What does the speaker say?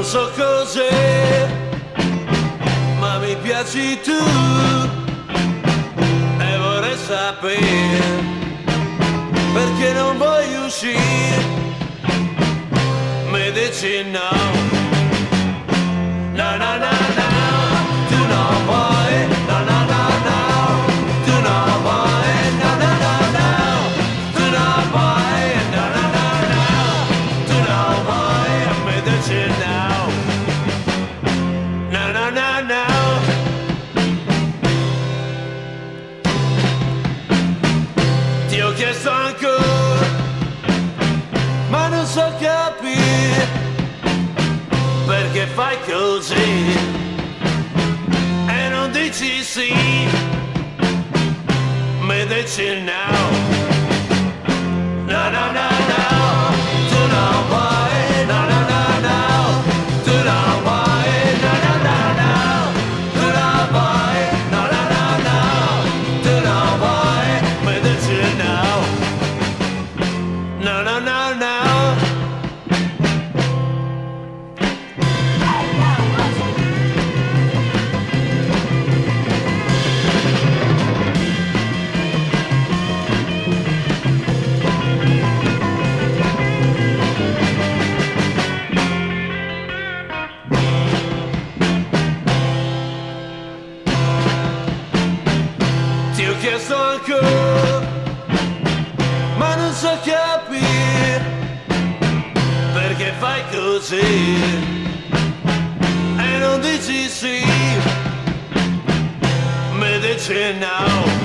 so cos'è, ma mi piaci tu e vorrei sapere perché non vuoi uscire. Mi dici no, no, no, no, no, tu non vuoi, no, no, no, no, tu non vuoi, no, no, no, no, tu non vuoi, no, no, no, no, tu non vuoi, mi dici no, no, no, no, no. Ti ho chiesto ancora, ma non so capire perché fai così e non dici sì, mi dici no, no, no, no, no, tu non vuoi, no, no, no, no, tu non vuoi, no, no, no, no, tu non vuoi, no, no, no, no, tu non vuoi, mi dici no, no, no, no, no. Ti ho chiesto ancora, ma non so capire perché fai così e non dici sì, mi dici no.